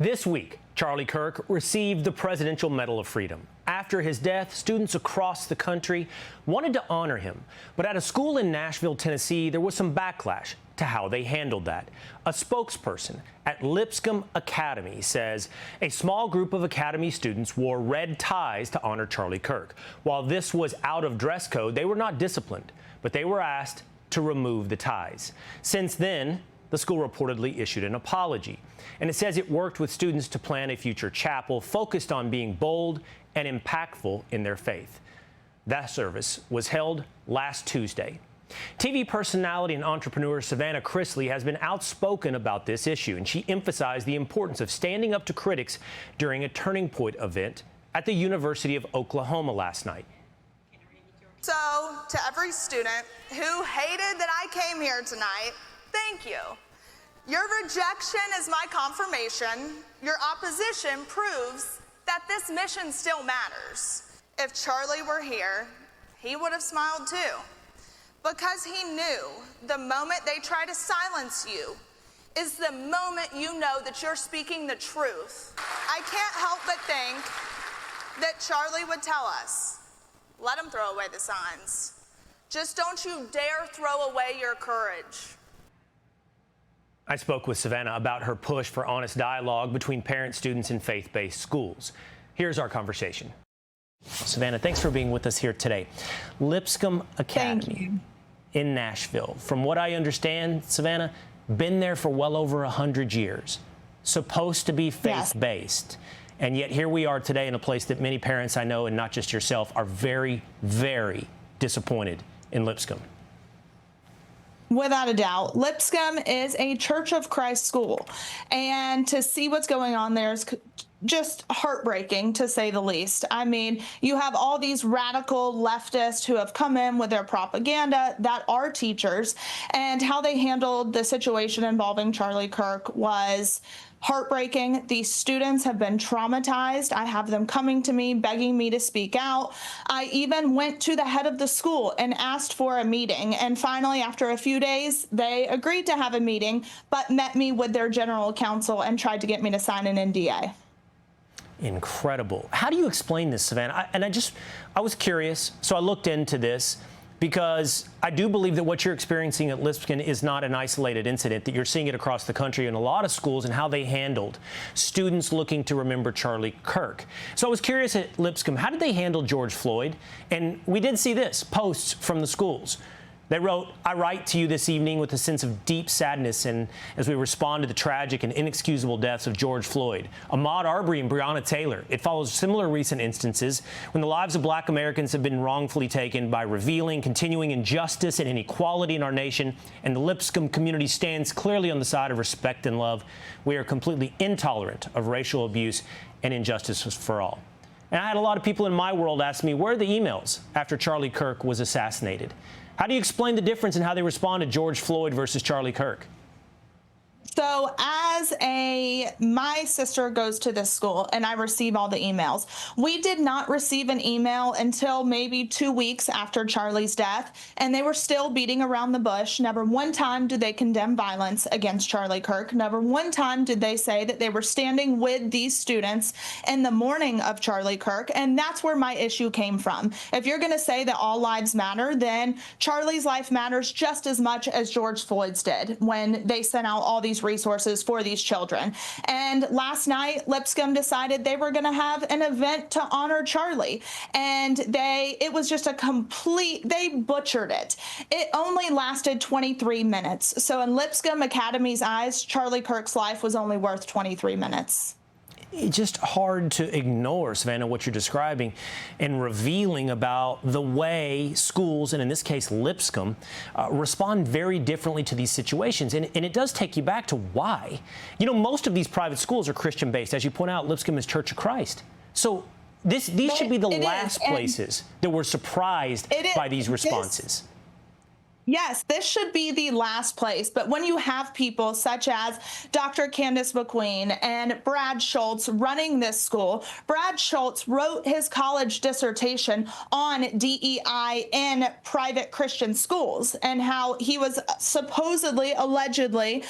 This week, Charlie Kirk received the Presidential Medal of Freedom. After his death, students across the country wanted to honor him. But at a school in Nashville, Tennessee, there was some backlash to how they handled that. A spokesperson at Lipscomb Academy says a small group of Academy students wore red ties to honor Charlie Kirk. While this was out of dress code, they were not disciplined, but they were asked to remove the ties. Since then, the school reportedly issued an apology, and it says it worked with students to plan a future chapel focused on being bold and impactful in their faith. That service was held last Tuesday. TV personality and entrepreneur Savannah Chrisley has been outspoken about this issue, and she emphasized the importance of standing up to critics during a Turning Point event at the University of Oklahoma last night. So, to every student who hated that I came here tonight, thank you. Your rejection is my confirmation. Your opposition proves that this mission still matters. If Charlie were here, he would have smiled too. Because he knew the moment they try to silence you is the moment you know that you're speaking the truth. I can't help but think that Charlie would tell us, let him throw away the signs. Just don't you dare throw away your courage. I spoke with Savannah about her push for honest dialogue between parents, students, and faith-based schools. Here's our conversation. Savannah, thanks for being with us here today. Lipscomb Academy in Nashville. From what I understand, Savannah, been there for well over 100 years. Supposed to be faith-based. And yet here we are today in a place that many parents I know, and not just yourself, are very, very disappointed in Lipscomb. Without a doubt, Lipscomb is a Church of Christ school, and to see what's going on there is just heartbreaking, to say the least. I mean, you have all these radical leftists who have come in with their propaganda that are teachers, and how they handled the situation involving Charlie Kirk was heartbreaking. These students have been traumatized. I have them coming to me, begging me to speak out. I even went to the head of the school and asked for a meeting. And finally, after a few days, they agreed to have a meeting, but met me with their general counsel and tried to get me to sign an NDA. Incredible. How do you explain this, Savannah? I was curious, so I looked into this, because I do believe that what you're experiencing at Lipscomb is not an isolated incident, that you're seeing it across the country in a lot of schools and how they handled students looking to remember Charlie Kirk. So I was curious at Lipscomb, how did they handle George Floyd? And we did see this, posts from the schools. They wrote, "I write to you this evening with a sense of deep sadness and as we respond to the tragic and inexcusable deaths of George Floyd, Ahmaud Arbery, and Breonna Taylor. It follows similar recent instances when the lives of Black Americans have been wrongfully taken by revealing continuing injustice and inequality in our nation, and the Lipscomb community stands clearly on the side of respect and love. We are completely intolerant of racial abuse and injustice for all." And I had a lot of people in my world ask me, where are the emails after Charlie Kirk was assassinated? How do you explain the difference in how they respond to George Floyd versus Charlie Kirk? So my sister goes to this school and I receive all the emails. We did not receive an email until maybe 2 weeks after Charlie's death, and they were still beating around the bush. Never one time did they condemn violence against Charlie Kirk. Never one time did they say that they were standing with these students in the morning of Charlie Kirk, and that's where my issue came from. If you're going to say that all lives matter, then Charlie's life matters just as much as George Floyd's did when they sent out all these resources for these children. And last night, Lipscomb decided they were going to have an event to honor Charlie. And it was just they butchered it. It only lasted 23 minutes. So in Lipscomb Academy's eyes, Charlie Kirk's life was only worth 23 minutes. It's just hard to ignore, Savannah, what you're describing and revealing about the way schools, and in this case Lipscomb, respond very differently to these situations. And it does take you back to why. You know, most of these private schools are Christian-based. As you point out, Lipscomb is Church of Christ. So these should be the last places that were surprised by these responses. Yes, this should be the last place. But when you have people such as Dr. Candace McQueen and Brad Schultz running this school, Brad Schultz wrote his college dissertation on DEI in private Christian schools and how he was supposedly, allegedly,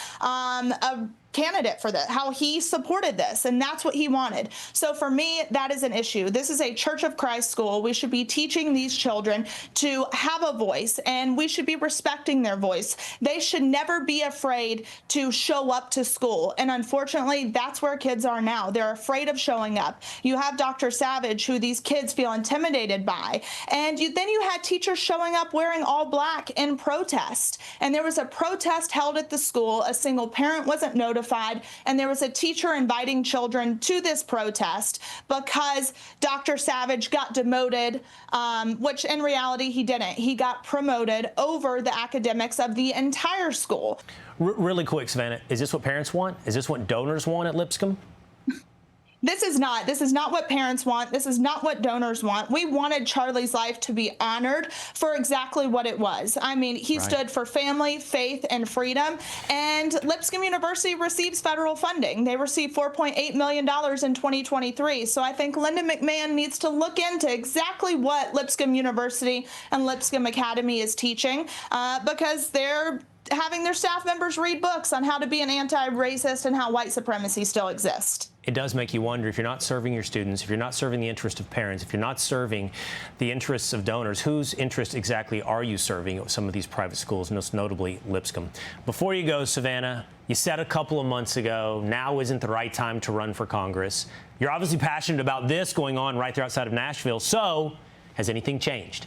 candidate for this, how he supported this, and that's what he wanted. So for me, that is an issue. This is a Church of Christ school. We should be teaching these children to have a voice, and we should be respecting their voice. They should never be afraid to show up to school. And unfortunately, that's where kids are now. They're afraid of showing up. You have Dr. Savage, who these kids feel intimidated by. And then you had teachers showing up wearing all black in protest. And there was a protest held at the school. A single parent wasn't notified. And there was a teacher inviting children to this protest because Dr. Savage got demoted, which in reality he didn't. He got promoted over the academics of the entire school. Really quick, Savannah, is this what parents want? Is this what donors want at Lipscomb? This is not what parents want. This is not what donors want. We wanted Charlie's life to be honored for exactly what it was. I mean, he stood for family, faith, and freedom. And Lipscomb University receives federal funding. They received $4.8 million in 2023. So I think Linda McMahon needs to look into exactly what Lipscomb University and Lipscomb Academy is teaching, because they're having their staff members read books on how to be an anti-racist and how white supremacy still exists. It does make you wonder, if you're not serving your students, if you're not serving the interest of parents, if you're not serving the interests of donors, whose interest exactly are you serving at some of these private schools, most notably Lipscomb? Before you go, Savannah, you said a couple of months ago, now isn't the right time to run for Congress. You're obviously passionate about this going on right there outside of Nashville. So has anything changed?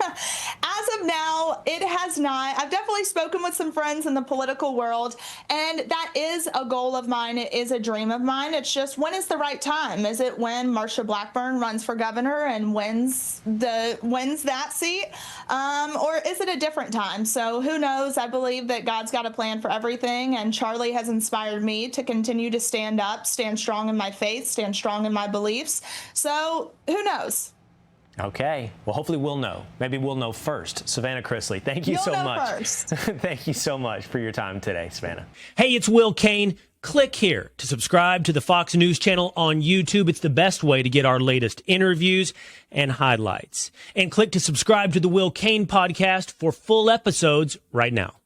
As of now, it has not. I've definitely spoken with some friends in the political world, and that is a goal of mine. It is a dream of mine. It's just, when is the right time? Is it when Marsha Blackburn runs for governor and wins that seat? Or is it a different time? So who knows? I believe that God's got a plan for everything, and Charlie has inspired me to continue to stand up, stand strong in my faith, stand strong in my beliefs. So who knows? Okay. Well, hopefully we'll know. Maybe we'll know first. Savannah Chrisley, thank you so much. Thank you so much for your time today, Savannah. Hey, it's Will Cain. Click here to subscribe to the Fox News channel on YouTube. It's the best way to get our latest interviews and highlights. And click to subscribe to the Will Cain podcast for full episodes right now.